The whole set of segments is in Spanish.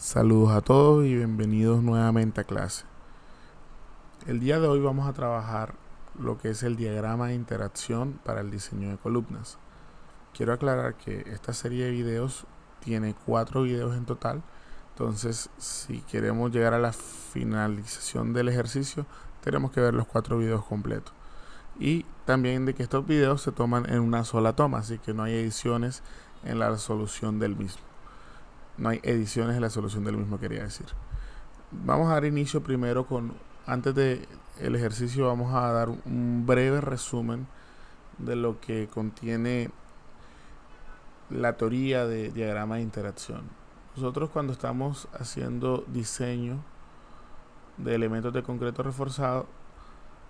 Saludos a todos y bienvenidos nuevamente a clase. El día de hoy vamos a trabajar lo que es el diagrama de interacción para el diseño de columnas. Quiero aclarar que esta serie de videos tiene 4 videos en total, entonces si queremos llegar a la finalización del ejercicio tenemos que ver los 4 videos completos. Y también de que estos videos se toman en una sola toma, así que no hay ediciones en la resolución del mismo. No hay ediciones en la solución del mismo, quería decir. Vamos a dar inicio primero antes del ejercicio vamos a dar un breve resumen de lo que contiene la teoría de diagrama de interacción. Nosotros cuando estamos haciendo diseño de elementos de concreto reforzado,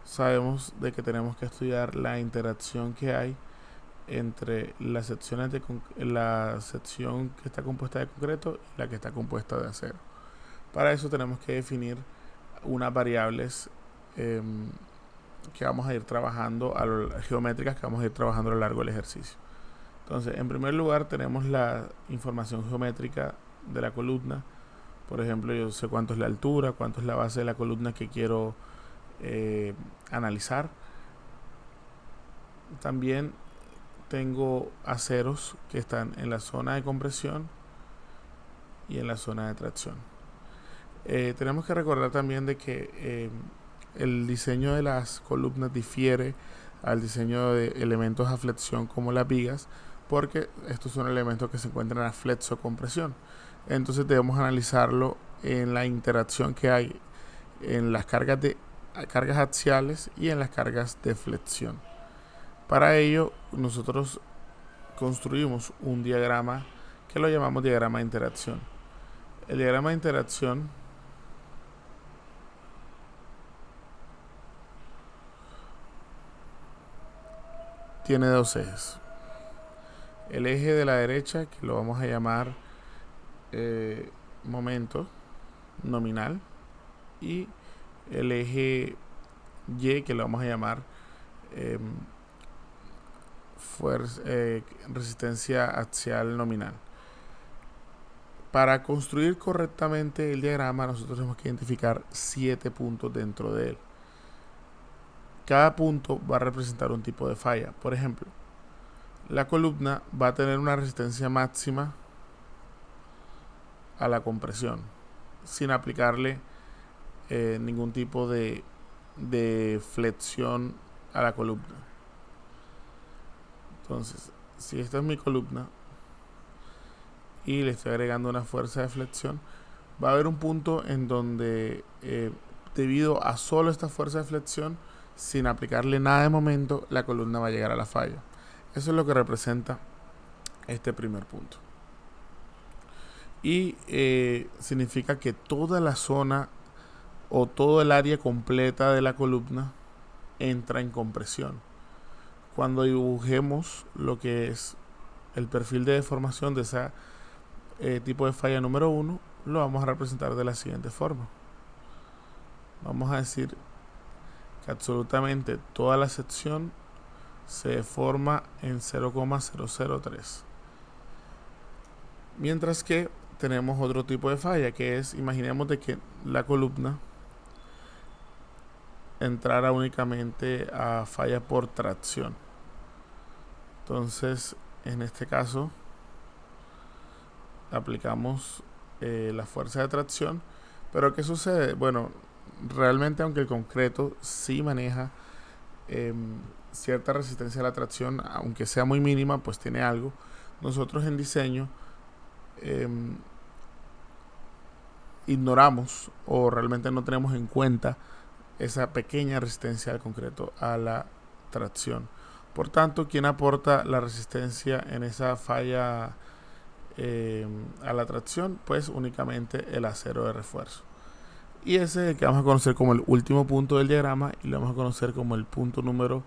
sabemos de que tenemos que estudiar la interacción que hay entre las secciones la sección que está compuesta de concreto y la que está compuesta de acero. Para eso tenemos que definir unas variables que vamos a ir trabajando, geométricas que vamos a ir trabajando a lo largo del ejercicio. Entonces, en primer lugar tenemos la información geométrica de la columna. Por ejemplo, yo sé cuánto es la altura, cuánto es la base de la columna que quiero analizar. También tengo aceros que están en la zona de compresión y en la zona de tracción. Tenemos que recordar también de que el diseño de las columnas difiere al diseño de elementos a flexión como las vigas, porque estos son elementos que se encuentran a flexo-compresión. Entonces debemos analizarlo en la interacción que hay en las cargas axiales y en las cargas de flexión. Para ello nosotros construimos un diagrama que lo llamamos diagrama de interacción. El diagrama de interacción tiene dos ejes. El eje de la derecha, que lo vamos a llamar momento nominal, y el eje Y, que lo vamos a llamar resistencia axial nominal. Para construir correctamente el diagrama, nosotros tenemos que identificar 7 puntos dentro de él. Cada punto va a representar un tipo de falla. Por ejemplo, la columna va a tener una resistencia máxima a la compresión, sin aplicarle ningún tipo de flexión a la columna. Entonces, si esta es mi columna y le estoy agregando una fuerza de flexión, va a haber un punto en donde debido a solo esta fuerza de flexión, sin aplicarle nada de momento, la columna va a llegar a la falla. Eso es lo que representa este primer punto. Y significa que toda la zona o todo el área completa de la columna entra en compresión. Cuando dibujemos lo que es el perfil de deformación de ese tipo de falla número 1, lo vamos a representar de la siguiente forma. Vamos a decir que absolutamente toda la sección se deforma en 0,003. Mientras que tenemos otro tipo de falla, que es, imaginemos de que la columna entrara únicamente a falla por tracción. Entonces, en este caso, aplicamos la fuerza de tracción. Pero ¿qué sucede? Bueno, realmente aunque el concreto sí maneja cierta resistencia a la tracción, aunque sea muy mínima, pues tiene algo. Nosotros en diseño ignoramos o realmente no tenemos en cuenta esa pequeña resistencia del concreto a la tracción. Por tanto, ¿quién aporta la resistencia en esa falla a la tracción? Pues únicamente el acero de refuerzo. Y ese es el que vamos a conocer como el último punto del diagrama y lo vamos a conocer como el punto número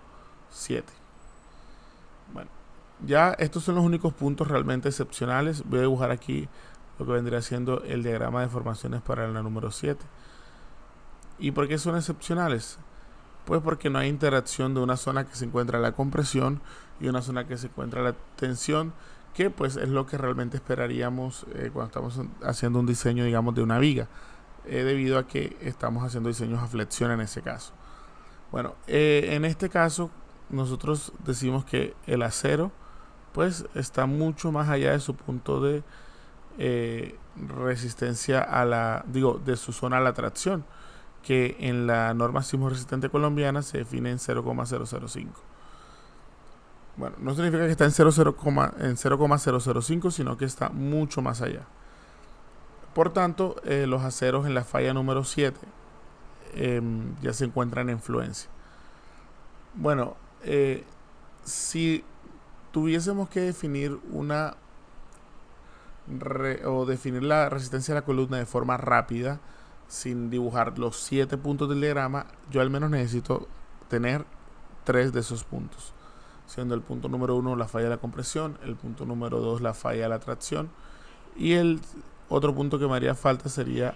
7. Bueno, ya estos son los únicos puntos realmente excepcionales. Voy a dibujar aquí lo que vendría siendo el diagrama de formaciones para la número 7. ¿Y por qué son excepcionales? Pues porque no hay interacción de una zona que se encuentra la compresión y una zona que se encuentra la tensión, que pues es lo que realmente esperaríamos cuando estamos haciendo un diseño, digamos, de una viga, debido a que estamos haciendo diseños a flexión en ese caso. Bueno, en este caso nosotros decimos que el acero pues está mucho más allá de su punto de resistencia a de su zona a la tracción, que en la norma sismo resistente colombiana se define en 0,005. Bueno, no significa que está en 0,005, sino que está mucho más allá. Por tanto, los aceros en la falla número 7 ya se encuentran en fluencia. Bueno, si tuviésemos que definir definir la resistencia de la columna de forma rápida, sin dibujar los 7 puntos del diagrama, yo al menos necesito tener 3 de esos puntos, siendo el punto número 1 la falla de la compresión, el punto número 2 la falla de la tracción, y el otro punto que me haría falta sería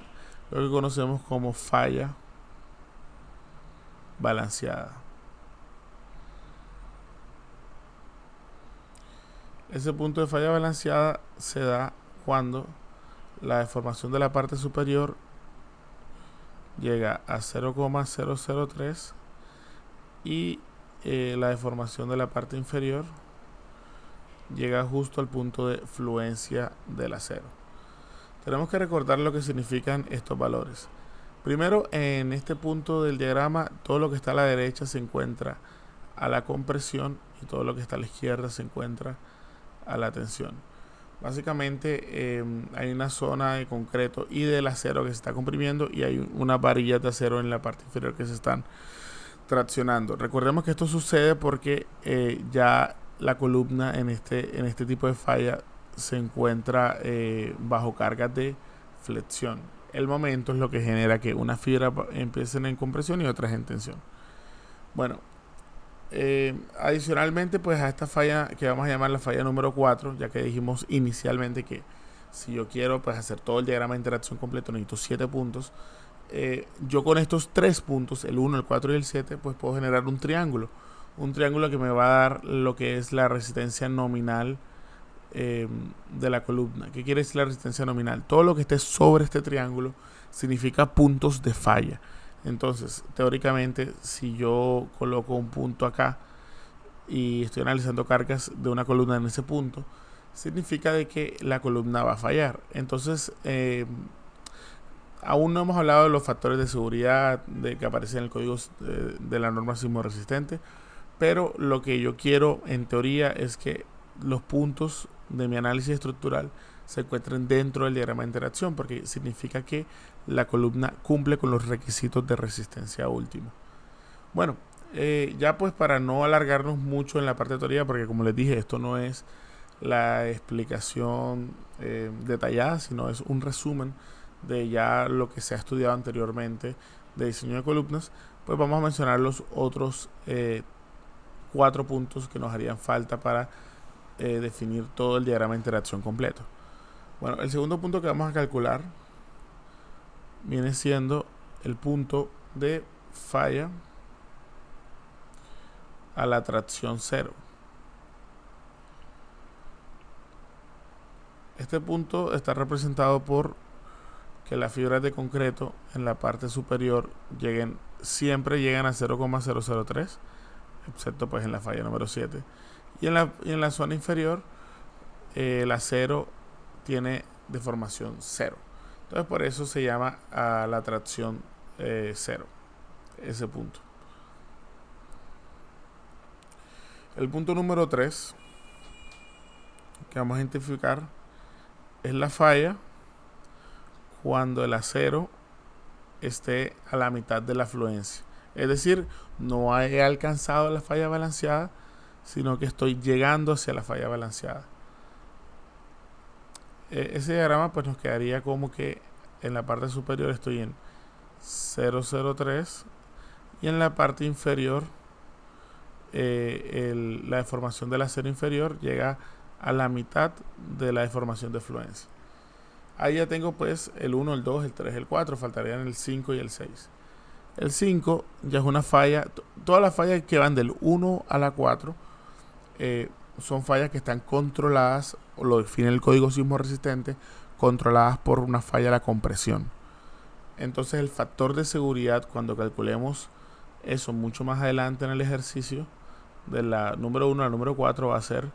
lo que conocemos como falla balanceada. Ese punto de falla balanceada se da cuando la deformación de la parte superior llega a 0,003 y la deformación de la parte inferior llega justo al punto de fluencia del acero. Tenemos que recordar lo que significan estos valores. Primero, en este punto del diagrama, todo lo que está a la derecha se encuentra a la compresión y todo lo que está a la izquierda se encuentra a la tensión. Básicamente hay una zona de concreto y del acero que se está comprimiendo, y hay unas varillas de acero en la parte inferior que se están traccionando. Recordemos que esto sucede porque ya la columna en este tipo de falla se encuentra bajo cargas de flexión. El momento es lo que genera que una fibra empiecen en compresión y otras en tensión. Bueno, adicionalmente pues a esta falla que vamos a llamar la falla número 4, ya que dijimos inicialmente que si yo quiero pues hacer todo el diagrama de interacción completo necesito 7 puntos. Yo con estos 3 puntos, el 1, el 4 y el 7, pues puedo generar un triángulo que me va a dar lo que es la resistencia nominal de la columna. ¿Qué quiere decir la resistencia nominal? Todo lo que esté sobre este triángulo significa puntos de falla. Entonces, teóricamente, si yo coloco un punto acá y estoy analizando cargas de una columna en ese punto, significa de que la columna va a fallar. Entonces, aún no hemos hablado de los factores de seguridad que aparecen en el código de la norma sismo resistente, pero lo que yo quiero en teoría es que los puntos de mi análisis estructural se encuentren dentro del diagrama de interacción, porque significa que la columna cumple con los requisitos de resistencia último. Bueno, ya pues para no alargarnos mucho en la parte de teoría, porque como les dije, esto no es la explicación detallada, sino es un resumen de ya lo que se ha estudiado anteriormente de diseño de columnas, pues vamos a mencionar los otros 4 puntos que nos harían falta para definir todo el diagrama de interacción completo. Bueno, el segundo punto que vamos a calcular viene siendo el punto de falla a la tracción 0. Este punto está representado por que las fibras de concreto en la parte superior siempre llegan a 0,003, excepto pues en la falla número 7. Y en la zona inferior el acero tiene deformación 0. Entonces por eso se llama a la tracción 0, ese punto. El punto número 3 que vamos a identificar es la falla cuando el acero esté a la mitad de la fluencia. Es decir, no he alcanzado la falla balanceada, sino que estoy llegando hacia la falla balanceada. Ese diagrama pues nos quedaría como que en la parte superior estoy en 0,03 y en la parte inferior la deformación del acero inferior llega a la mitad de la deformación de fluencia. Ahí ya tengo pues el 1, el 2, el 3, el 4, faltarían el 5 y el 6. El 5 ya es una falla, todas las fallas que van del 1 a la 4 son fallas que están controladas, o lo define el código sismo resistente, controladas por una falla de la compresión. Entonces el factor de seguridad, cuando calculemos eso mucho más adelante en el ejercicio, de la número 1 a la número 4 va a ser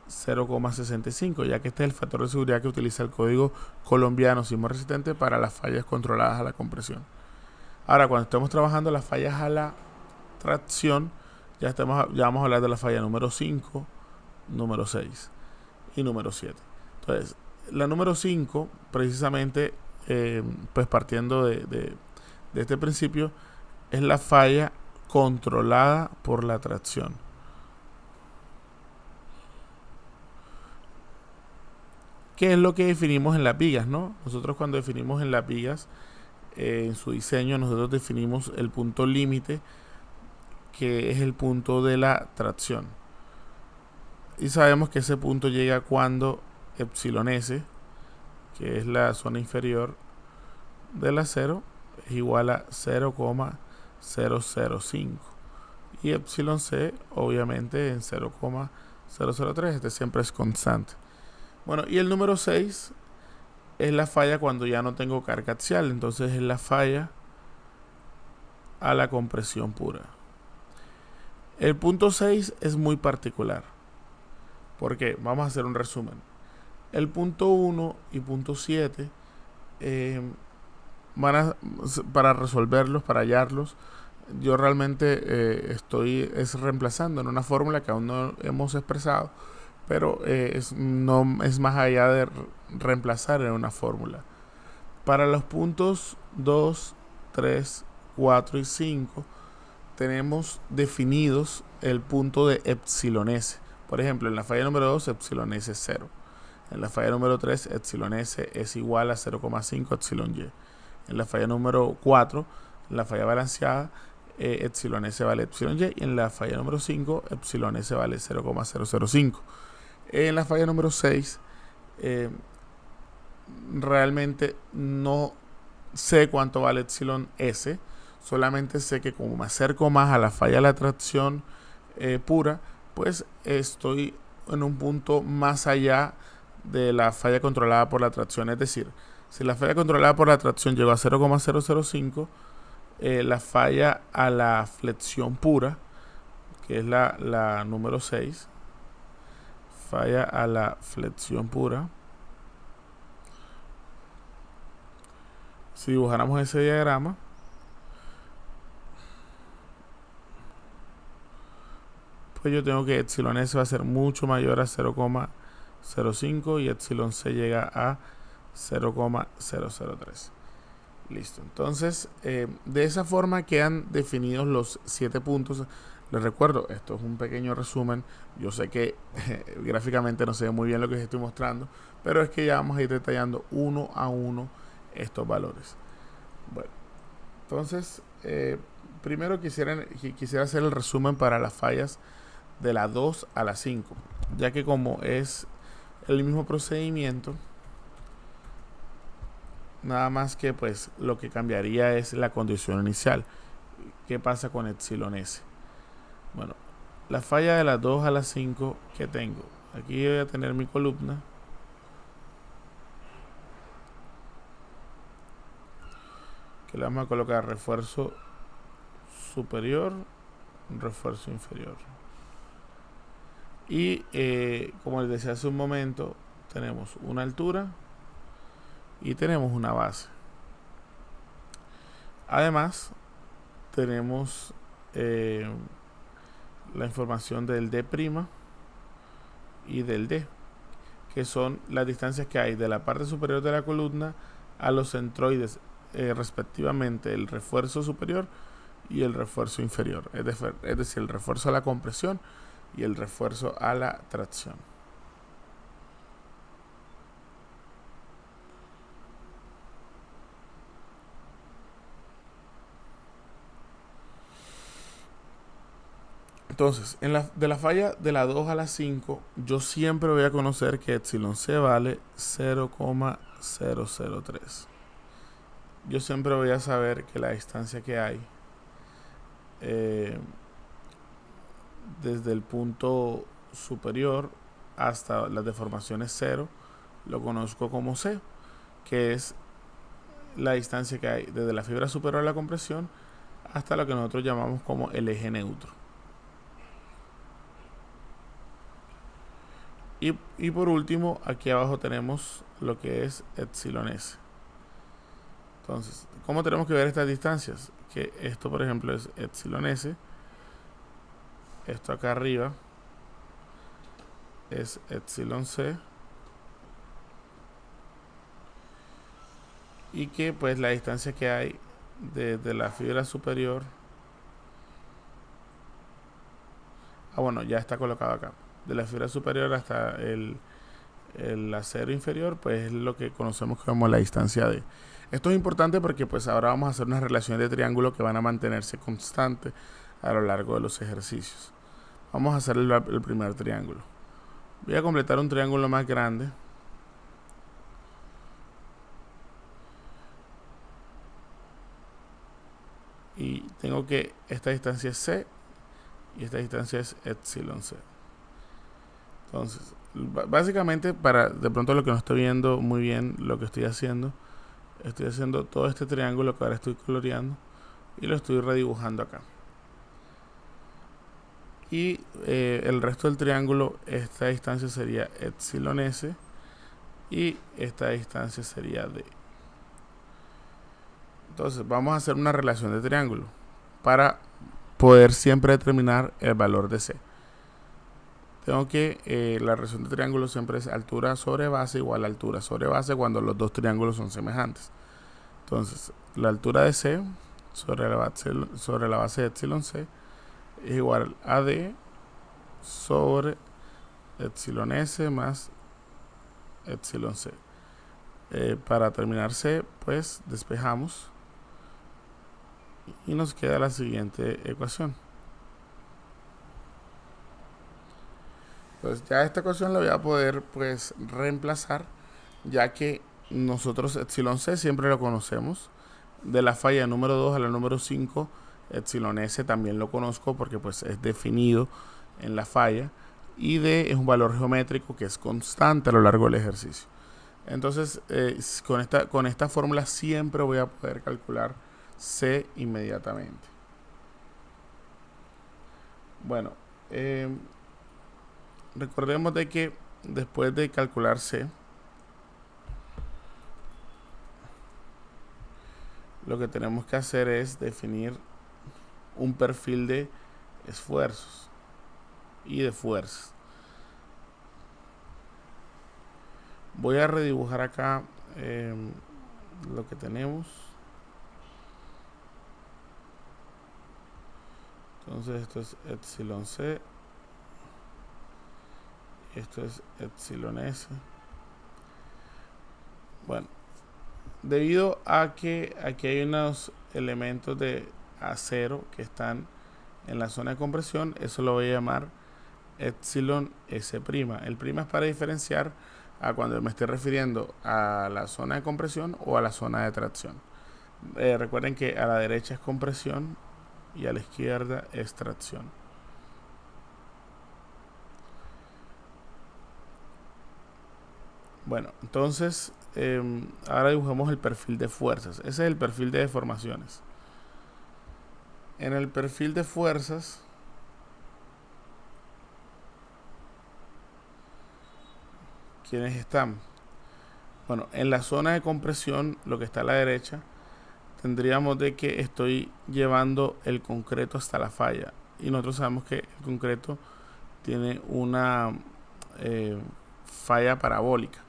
0,65, ya que este es el factor de seguridad que utiliza el código colombiano sismo resistente para las fallas controladas a la compresión. Ahora, cuando estemos trabajando las fallas a la tracción, ya vamos a hablar de la falla número 5, número 6 y número 7. Entonces, la número 5, precisamente, pues partiendo de este principio, es la falla controlada por la tracción. ¿Qué es lo que definimos en las vigas, no? Nosotros cuando definimos en las vigas, en su diseño, nosotros definimos el punto límite, que es el punto de la tracción. Y sabemos que ese punto llega cuando epsilon S, que es la zona inferior del acero, es igual a 0,005. Y epsilon C, obviamente, en 0,003. Este siempre es constante. Bueno, y el número 6 es la falla cuando ya no tengo carga axial. Entonces es la falla a la compresión pura. El punto 6 es muy particular. ¿Por qué? Vamos a hacer un resumen. El punto 1 y punto 7 para resolverlos, para hallarlos, yo realmente estoy reemplazando en una fórmula que aún no hemos expresado, pero no es más allá de reemplazar en una fórmula. Para los puntos 2, 3, 4 y 5 tenemos definidos el punto de epsilon S. Por ejemplo, en la falla número 2, epsilon S es 0. En la falla número 3, epsilon S es igual a 0,5 epsilon Y. En la falla número 4, en la falla balanceada, epsilon S vale epsilon Y. Y en la falla número 5, epsilon S vale 0,005. En la falla número 6, realmente no sé cuánto vale epsilon S. Solamente sé que como me acerco más a la falla de la tracción pura, pues estoy en un punto más allá de la falla controlada por la tracción. Es decir, si la falla controlada por la tracción llegó a 0,005, la falla a la flexión pura, que es la número 6, falla a la flexión pura. Si dibujáramos ese diagrama, pues yo tengo que epsilon S va a ser mucho mayor a 0,05 y epsilon C llega a 0,003. Listo. Entonces, de esa forma quedan definidos los 7 puntos. Les recuerdo, esto es un pequeño resumen. Yo sé que gráficamente no se ve muy bien lo que les estoy mostrando, pero es que ya vamos a ir detallando uno a uno estos valores. Bueno, entonces, primero quisiera hacer el resumen para las fallas de la 2 a la 5, ya que como es el mismo procedimiento, nada más que pues lo que cambiaría es la condición inicial. ¿Qué pasa con epsilon S? Bueno, la falla de la 2 a la 5 que tengo, aquí voy a tener mi columna, que le vamos a colocar refuerzo superior, refuerzo inferior. Y como les decía hace un momento, tenemos una altura y tenemos una base. Además, tenemos la información del D' y del D, que son las distancias que hay de la parte superior de la columna a los centroides, respectivamente el refuerzo superior y el refuerzo inferior, es decir, el refuerzo a la compresión y el refuerzo a la tracción. Entonces, de la falla de la 2 a la 5, yo siempre voy a conocer que epsilon C vale 0,003. Yo siempre voy a saber que la distancia que hay desde el punto superior hasta las deformaciones 0 lo conozco como C, que es la distancia que hay desde la fibra superior a la compresión hasta lo que nosotros llamamos como el eje neutro. Y por último, aquí abajo tenemos lo que es epsilon s. Entonces, ¿cómo tenemos que ver estas distancias? Que esto, por ejemplo, es epsilon s. Esto acá arriba es epsilon c. Y que pues la distancia que hay desde la fibra superior, bueno, ya está colocado acá, de la fibra superior hasta el acero inferior, pues es lo que conocemos como la distancia D. Esto es importante porque pues ahora vamos a hacer unas relaciones de triángulo que van a mantenerse constantes a lo largo de los ejercicios. Vamos a hacer el primer triángulo. Voy a completar un triángulo más grande. Y tengo que esta distancia es C y esta distancia es epsilon C. Entonces, básicamente, para de pronto lo que no estoy viendo muy bien lo que estoy haciendo todo este triángulo que ahora estoy coloreando y lo estoy redibujando acá. Y el resto del triángulo, esta distancia sería epsilon S y esta distancia sería D. Entonces vamos a hacer una relación de triángulo para poder siempre determinar el valor de C. Tengo que la relación de triángulo siempre es altura sobre base igual a altura sobre base cuando los dos triángulos son semejantes. Entonces la altura de C sobre la base de epsilon C es igual a D sobre epsilon S más epsilon C. Para terminar C, pues despejamos y nos queda la siguiente ecuación. Pues ya esta ecuación la voy a poder pues reemplazar, ya que nosotros epsilon C siempre lo conocemos. De la falla número 2 a la número 5, epsilon S también lo conozco porque pues es definido en la falla. Y D es un valor geométrico que es constante a lo largo del ejercicio. Entonces con esta fórmula siempre voy a poder calcular C inmediatamente. Bueno, recordemos de que después de calcular C, lo que tenemos que hacer es definir un perfil de esfuerzos y de fuerzas. Voy a redibujar acá lo que tenemos. Entonces esto es epsilon C, esto es epsilon S. Bueno, debido a que aquí hay unos elementos de acero que están en la zona de compresión, eso lo voy a llamar epsilon S'. El prima es para diferenciar a cuando me esté refiriendo a la zona de compresión o a la zona de tracción. Recuerden que a la derecha es compresión y a la izquierda es tracción. Bueno, entonces ahora dibujamos el perfil de fuerzas. Ese es el perfil de deformaciones. En el perfil de fuerzas ¿quiénes están? Bueno, en la zona de compresión, lo que está a la derecha, tendríamos de que estoy llevando el concreto hasta la falla. Y nosotros sabemos que el concreto tiene una falla parabólica,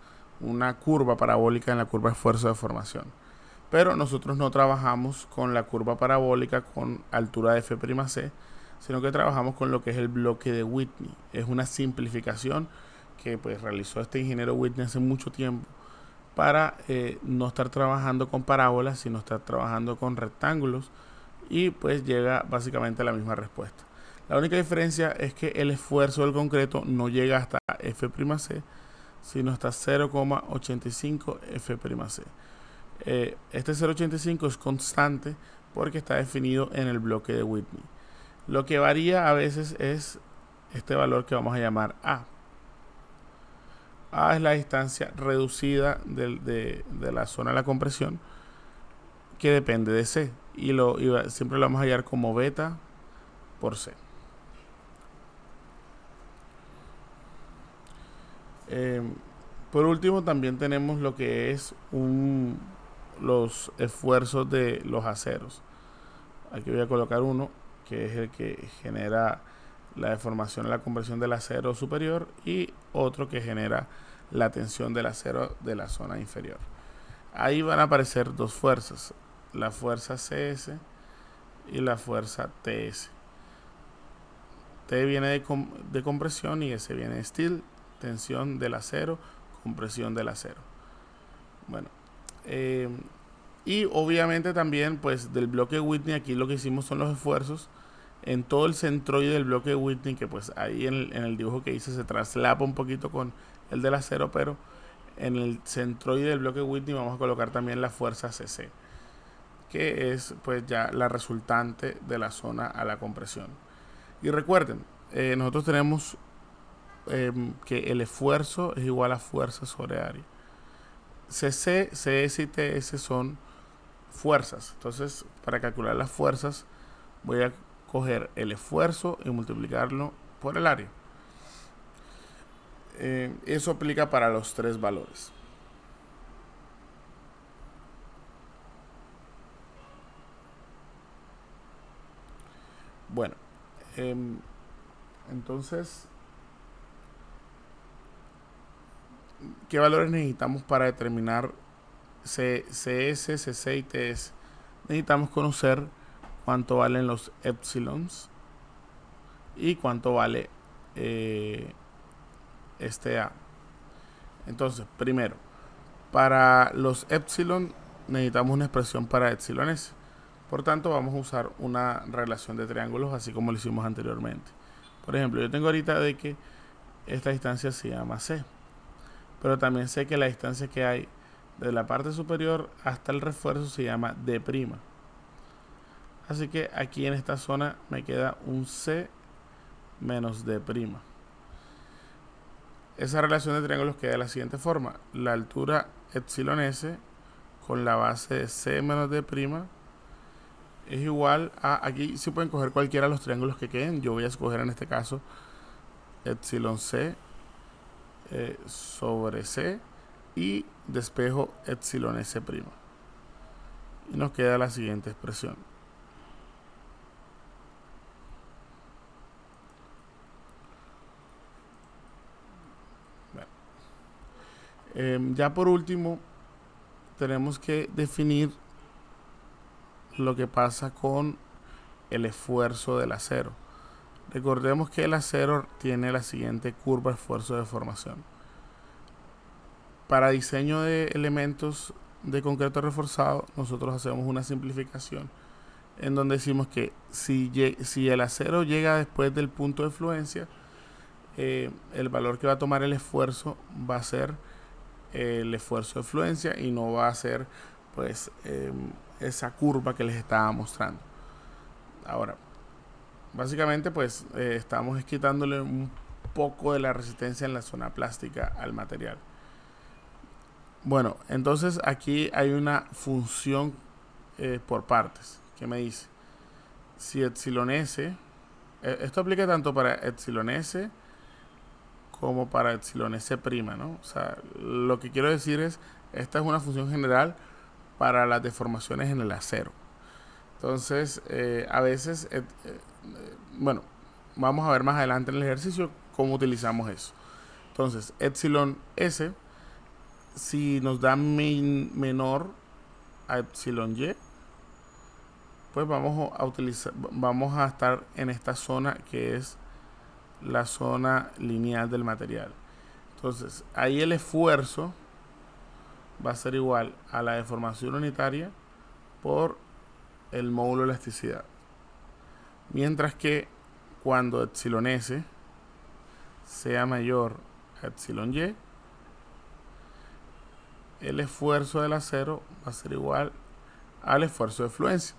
una curva parabólica en la curva de esfuerzo de formación. Pero nosotros no trabajamos con la curva parabólica con altura de F'C, sino que trabajamos con lo que es el bloque de Whitney. Es una simplificación que pues realizó este ingeniero Whitney hace mucho tiempo para no estar trabajando con parábolas, sino estar trabajando con rectángulos, y pues llega básicamente a la misma respuesta. La única diferencia es que el esfuerzo del concreto no llega hasta F'C, sino hasta 0,85 F'C. Este 0,85 es constante porque está definido en el bloque de Whitney. Lo que varía a veces es este valor que vamos a llamar A. A es la distancia reducida de la zona de la compresión que depende de C. Y siempre lo vamos a hallar como beta por C. Por último, también tenemos lo que es los esfuerzos de los aceros. Aquí voy a colocar uno, que es el que genera la deformación de la compresión del acero superior, y otro que genera la tensión del acero de la zona inferior. Ahí van a aparecer dos fuerzas, la fuerza CS y la fuerza TS. T viene de compresión y S viene de steel, tensión del acero, compresión del acero. Bueno, y obviamente también pues del bloque Whitney, aquí lo que hicimos son los esfuerzos en todo el centroide del bloque Whitney, que pues ahí en el dibujo que hice se traslapa un poquito con el del acero, pero en el centroide del bloque Whitney vamos a colocar también la fuerza CC, que es pues ya la resultante de la zona a la compresión. Y recuerden, nosotros tenemos que el esfuerzo es igual a fuerza sobre área. CC, CS y TS son fuerzas. Entonces, para calcular las fuerzas, voy a coger el esfuerzo y multiplicarlo por el área. Eso aplica para los tres valores. Bueno, entonces, ¿qué valores necesitamos para determinar CS, CC y TS? Necesitamos conocer cuánto valen los epsilons y cuánto vale este A. Entonces, primero, para los epsilon necesitamos una expresión para epsilon S. Por tanto, vamos a usar una relación de triángulos, así como lo hicimos anteriormente. Por ejemplo, yo tengo ahorita de que esta distancia se llama C, pero también sé que la distancia que hay de la parte superior hasta el refuerzo se llama D'. Así que aquí en esta zona me queda un C menos D'. Esa relación de triángulos queda de la siguiente forma: la altura epsilon S con la base de C menos D' es igual a, aquí sí pueden coger cualquiera de los triángulos que queden. Yo voy a escoger en este caso epsilon C sobre C y despejo epsilon S'. Y nos queda la siguiente expresión. Ya por último, tenemos que definir lo que pasa con el esfuerzo del acero. Recordemos que el acero tiene la siguiente curva esfuerzo de deformación. Para diseño de elementos de concreto reforzado, nosotros hacemos una simplificación en donde decimos que si el acero llega después del punto de fluencia, el valor que va a tomar el esfuerzo va a ser el esfuerzo de fluencia y no va a ser pues esa curva que les estaba mostrando. Ahora, básicamente pues estamos quitándole un poco de la resistencia en la zona plástica al material. Bueno, entonces aquí hay una función por partes que me dice si epsilon S, esto aplica tanto para epsilon S como para epsilon S', ¿no? O sea, lo que quiero decir es, esta es una función general para las deformaciones en el acero. Entonces, a veces, bueno, vamos a ver más adelante en el ejercicio cómo utilizamos eso. Entonces, epsilon S, si nos da menor a epsilon Y, pues vamos a estar en esta zona que es la zona lineal del material. Entonces, ahí el esfuerzo va a ser igual a la deformación unitaria por el módulo de elasticidad. Mientras que cuando epsilon S sea mayor a epsilon Y, el esfuerzo del acero va a ser igual al esfuerzo de fluencia,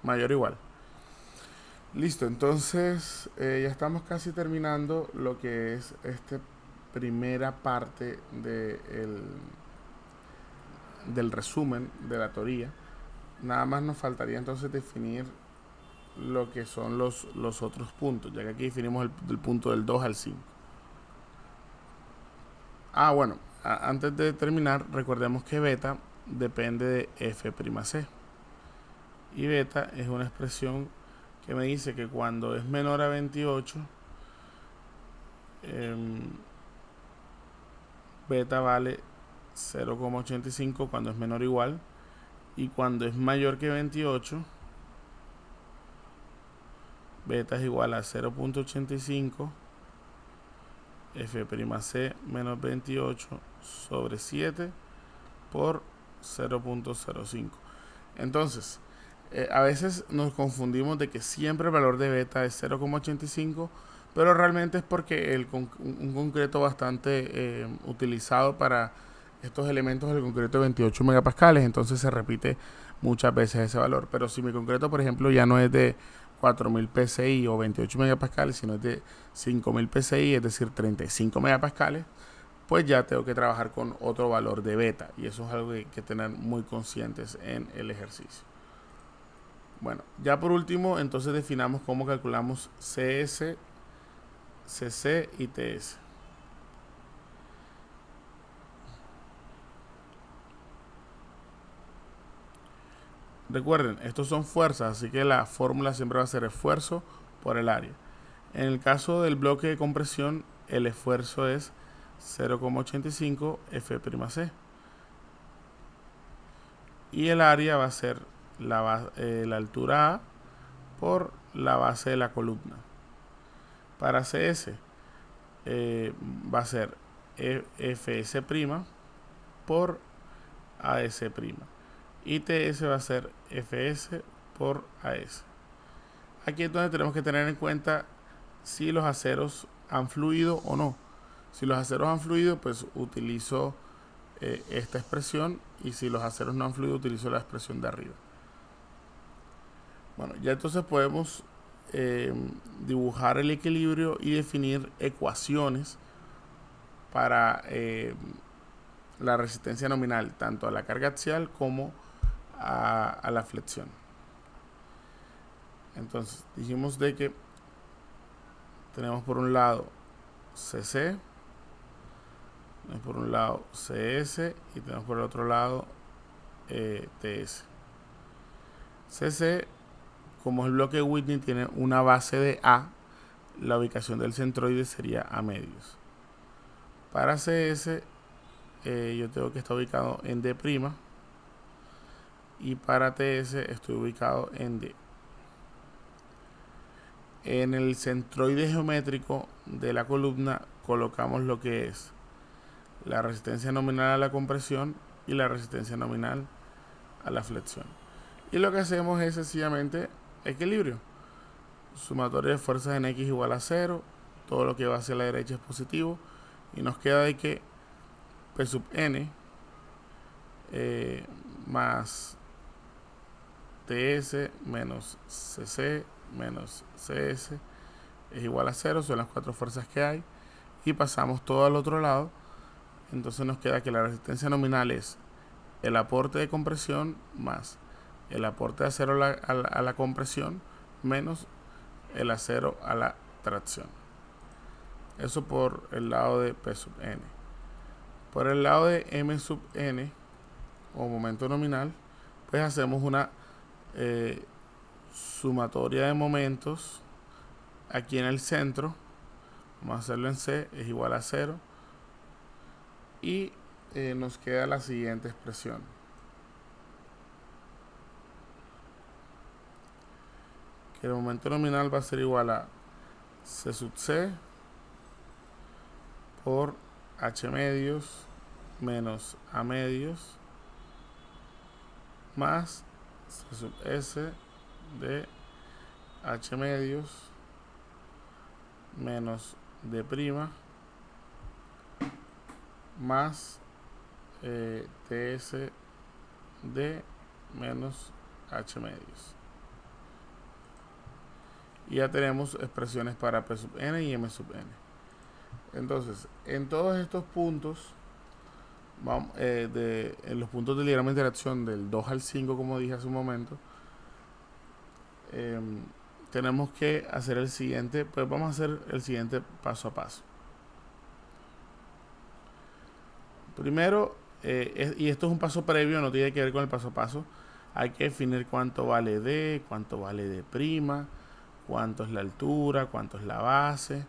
mayor o igual. Listo, entonces ya estamos casi terminando lo que es esta primera parte del resumen de la teoría. Nada más nos faltaría entonces definir lo que son los otros puntos, ya que aquí definimos el punto del 2 al 5. Bueno, antes de terminar, recordemos que beta depende de f'c. Y beta es una expresión que me dice que cuando es menor a 28, beta vale 0,85 cuando es menor o igual, y cuando es mayor que 28, beta es igual a 0,85 f'c menos 28 sobre 7 por 0,05. Entonces, a veces nos confundimos de que siempre el valor de beta es 0,85, pero realmente es porque un concreto bastante utilizado para estos elementos del concreto de 28 megapascales, entonces se repite muchas veces ese valor. Pero si mi concreto, por ejemplo, ya no es de 4000 psi o 28 megapascales, sino es de 5000 psi, es decir, 35 megapascales, pues ya tengo que trabajar con otro valor de beta, y eso es algo que hay que tener muy conscientes en el ejercicio. Bueno, ya por último, entonces definamos cómo calculamos CS, CC y TS. Recuerden, estos son fuerzas, así que la fórmula siempre va a ser esfuerzo por el área. En el caso del bloque de compresión, el esfuerzo es 0,85 f'c. Y el área va a ser la altura A por la base de la columna. Para CS va a ser fs' por AS'. Y TS va a ser fs por AS. Aquí es donde tenemos que tener en cuenta si los aceros han fluido o no. Si los aceros han fluido, pues utilizo esta expresión, y si los aceros no han fluido, utilizo la expresión de arriba. Bueno, ya entonces podemos dibujar el equilibrio y definir ecuaciones para la resistencia nominal, tanto a la carga axial como a la flexión. Entonces dijimos de que tenemos por un lado CC, tenemos por un lado CS y tenemos por el otro lado TS. CC, como el bloque de Whitney tiene una base de A, la ubicación del centroide sería A medios. Para CS yo tengo que estar ubicado en D', y para TS estoy ubicado en D. En el centroide geométrico de la columna colocamos lo que es la resistencia nominal a la compresión y la resistencia nominal a la flexión. Y lo que hacemos es sencillamente equilibrio. Sumatoria de fuerzas en X igual a 0. Todo lo que va hacia la derecha es positivo. Y nos queda de que P sub n más TS menos CC menos CS es igual a 0. Son las cuatro fuerzas que hay. Y pasamos todo al otro lado. Entonces nos queda que la resistencia nominal es el aporte de compresión más el aporte de acero a la compresión menos el acero a la tracción. Eso por el lado de P sub n. Por el lado de M sub n, o momento nominal, pues hacemos una sumatoria de momentos aquí en el centro. Vamos a hacerlo en C, es igual a 0. Y nos queda la siguiente expresión. Que el momento nominal va a ser igual a C sub C por H medios menos A medios más C sub S de H medios menos D' más TS de menos H medios. Y ya tenemos expresiones para P sub n y M sub n. Entonces, en todos estos puntos, en los puntos del diagrama de interacción del 2 al 5, como dije hace un momento, tenemos que hacer el siguiente, pues vamos a hacer el siguiente paso a paso. Primero, y esto es un paso previo, no tiene que ver con el paso a paso, hay que definir cuánto vale D, cuánto vale D', cuánto es la altura, cuánto es la base,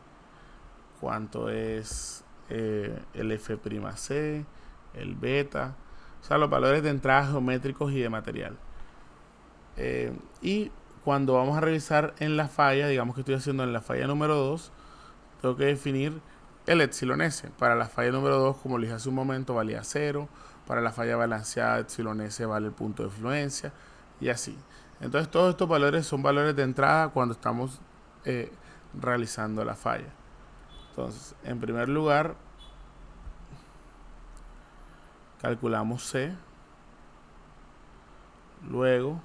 cuánto es el F'C, el beta, o sea, los valores de entrada geométricos y de material. Y cuando vamos a revisar en la falla, digamos que estoy haciendo en la falla número 2, tengo que definir el epsilon S. Para la falla número 2, como le dije hace un momento, valía 0. Para la falla balanceada, epsilon S vale el punto de fluencia, y así. Entonces todos estos valores son valores de entrada cuando estamos realizando la falla. Entonces, en primer lugar, calculamos C. Luego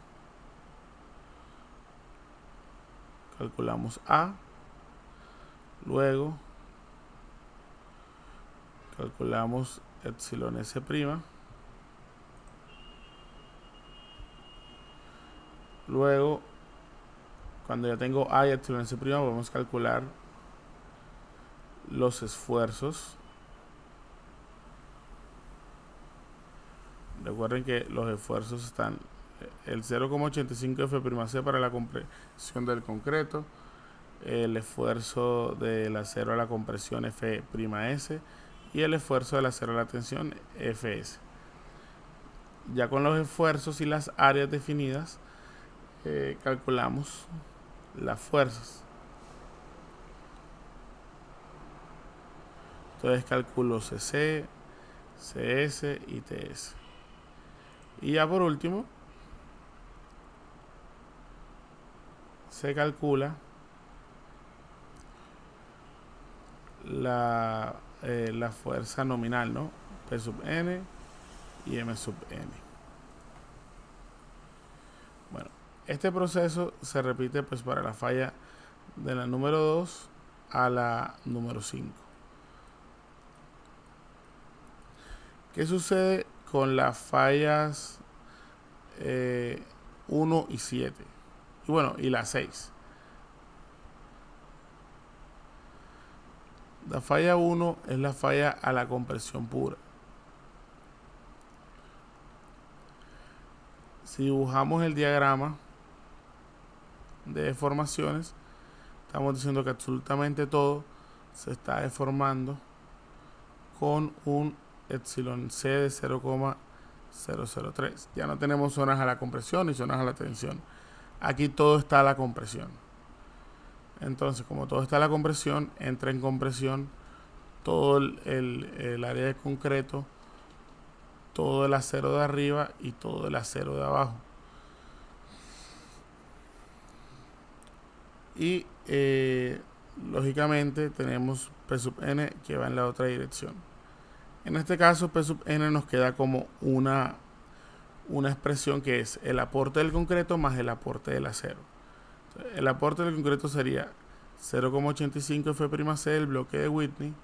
calculamos A. Luego calculamos epsilon S'. Luego, cuando ya tengo A y epsilon S', podemos calcular los esfuerzos. Recuerden que los esfuerzos están el 0,85 F'C para la compresión del concreto, el esfuerzo del acero a la compresión F'S y el esfuerzo del acero a la tensión Fs. Ya con los esfuerzos y las áreas definidas, calculamos las fuerzas. Entonces calculo CC, CS y TS. Y ya por último, se calcula la fuerza nominal, ¿no? P sub n y M sub n. Bueno, este proceso se repite pues para la falla de la número 2 a la número 5. ¿Qué sucede con las fallas 1 y 7? Y bueno, y la 6. La falla 1 es la falla a la compresión pura. Si dibujamos el diagrama de deformaciones, estamos diciendo que absolutamente todo se está deformando con un epsilon C de 0,003. Ya no tenemos zonas a la compresión y zonas a la tensión. Aquí todo está a la compresión. Entonces, como todo está a la compresión, entra en compresión todo el área de concreto, todo el acero de arriba y todo el acero de abajo. Y lógicamente tenemos P sub n que va en la otra dirección. En este caso, P sub n nos queda como una expresión que es el aporte del concreto más el aporte del acero. Entonces, el aporte del concreto sería 0,85 F'C del bloque de Whitney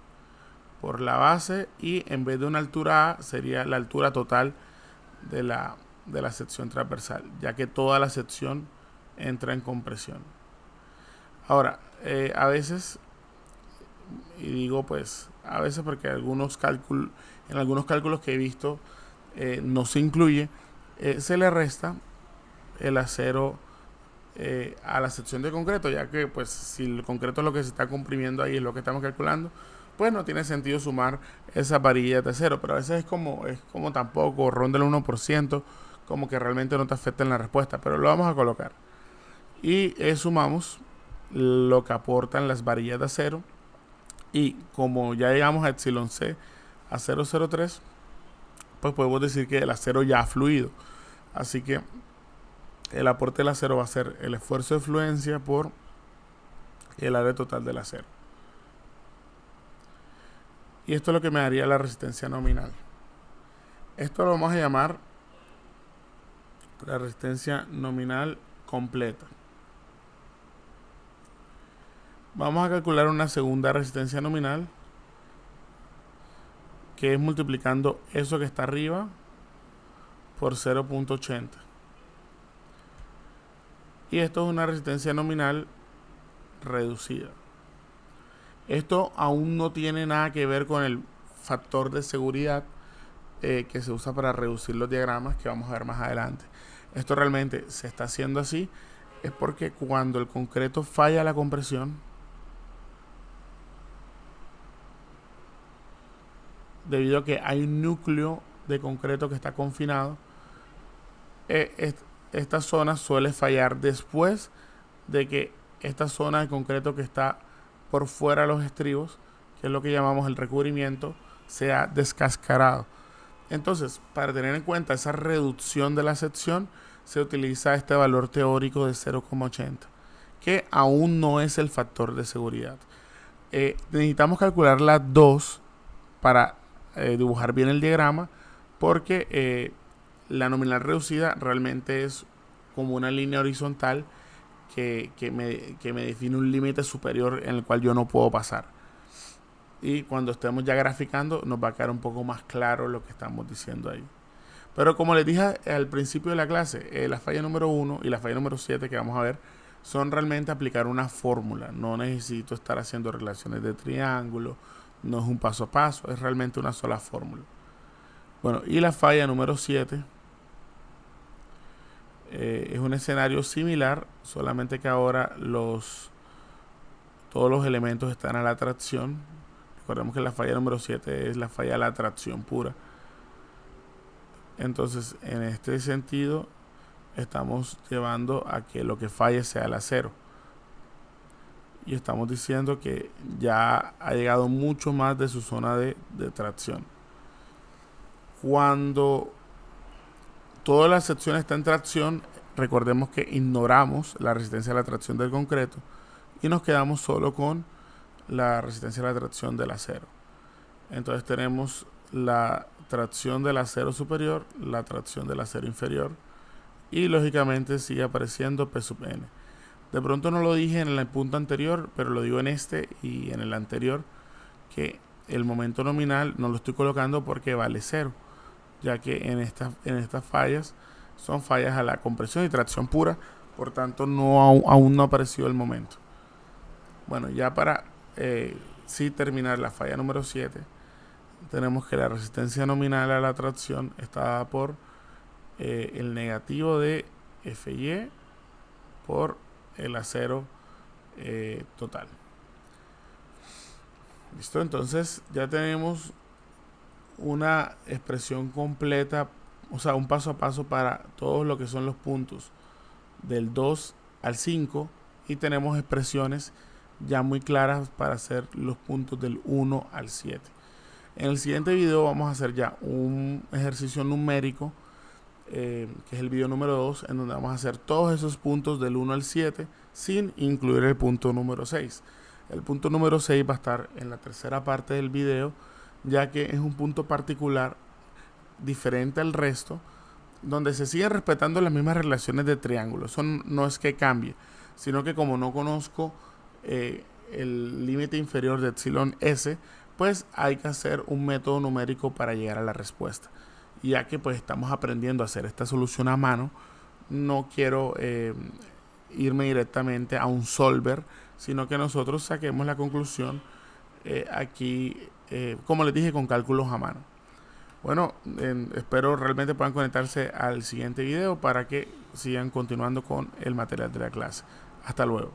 por la base, y en vez de una altura A sería la altura total de la sección transversal, ya que toda la sección entra en compresión. Ahora, a veces, y digo pues a veces porque en algunos cálculos que he visto no se incluye, se le resta el acero a la sección de concreto, ya que pues si el concreto es lo que se está comprimiendo ahí, es lo que estamos calculando, pues no tiene sentido sumar esas varillas de acero. Pero a veces es como tampoco ronda el 1%, como que realmente no te afecta en la respuesta, pero lo vamos a colocar. Y sumamos lo que aportan las varillas de acero, y como ya llegamos a epsilon C a 0,03, pues podemos decir que el acero ya ha fluido. Así que el aporte del acero va a ser el esfuerzo de fluencia por el área total del acero. Y esto es lo que me daría la resistencia nominal. Esto lo vamos a llamar la resistencia nominal completa. Vamos a calcular una segunda resistencia nominal, que es multiplicando eso que está arriba por 0.80. Y esto es una resistencia nominal reducida. Esto aún no tiene nada que ver con el factor de seguridad que se usa para reducir los diagramas, que vamos a ver más adelante. Esto realmente se está haciendo así es porque cuando el concreto falla la compresión, debido a que hay un núcleo de concreto que está confinado, esta zona suele fallar después de que esta zona de concreto que está por fuera de los estribos, que es lo que llamamos el recubrimiento, sea descascarado. Entonces, para tener en cuenta esa reducción de la sección, se utiliza este valor teórico de 0,80, que aún no es el factor de seguridad. Necesitamos calcular la 2 para dibujar bien el diagrama, porque la nominal reducida realmente es como una línea horizontal que me define un límite superior en el cual yo no puedo pasar. Y cuando estemos ya graficando nos va a quedar un poco más claro lo que estamos diciendo ahí. Pero como les dije al principio de la clase, la falla número 1 y la falla número 7 que vamos a ver son realmente aplicar una fórmula. No necesito estar haciendo relaciones de triángulo, no es un paso a paso, es realmente una sola fórmula. Bueno, y la falla número 7 es un escenario similar, solamente que ahora todos los elementos están a la tracción. Recordemos que la falla número 7 es la falla de la tracción pura. Entonces, en este sentido, estamos llevando a que lo que falle sea el acero. Y estamos diciendo que ya ha llegado mucho más de su zona de tracción. Cuando toda la sección está en tracción, recordemos que ignoramos la resistencia a la tracción del concreto y nos quedamos solo con la resistencia a la tracción del acero. Entonces tenemos la tracción del acero superior, la tracción del acero inferior, y lógicamente sigue apareciendo P sub n. De pronto no lo dije en el punto anterior, pero lo digo en este y en el anterior, que el momento nominal no lo estoy colocando porque vale 0, ya que en estas fallas son fallas a la compresión y tracción pura, por tanto aún no apareció el momento. Bueno, ya para sí terminar la falla número 7, tenemos que la resistencia nominal a la tracción está dada por el negativo de Fy por el acero total. Listo, entonces ya tenemos una expresión completa, o sea, un paso a paso para todos lo que son los puntos del 2 al 5, y tenemos expresiones ya muy claras para hacer los puntos del 1 al 7. En el siguiente video vamos a hacer ya un ejercicio numérico, que es el video número 2, en donde vamos a hacer todos esos puntos del 1 al 7 sin incluir el punto número 6. El punto número 6 va a estar en la tercera parte del video, ya que es un punto particular diferente al resto, donde se siguen respetando las mismas relaciones de triángulo. Eso no es que cambie, sino que como no conozco el límite inferior de epsilon s, pues hay que hacer un método numérico para llegar a la respuesta. Ya que pues estamos aprendiendo a hacer esta solución a mano, no quiero irme directamente a un solver, sino que nosotros saquemos la conclusión aquí, como les dije, con cálculos a mano. Bueno, espero realmente puedan conectarse al siguiente video para que sigan continuando con el material de la clase. Hasta luego.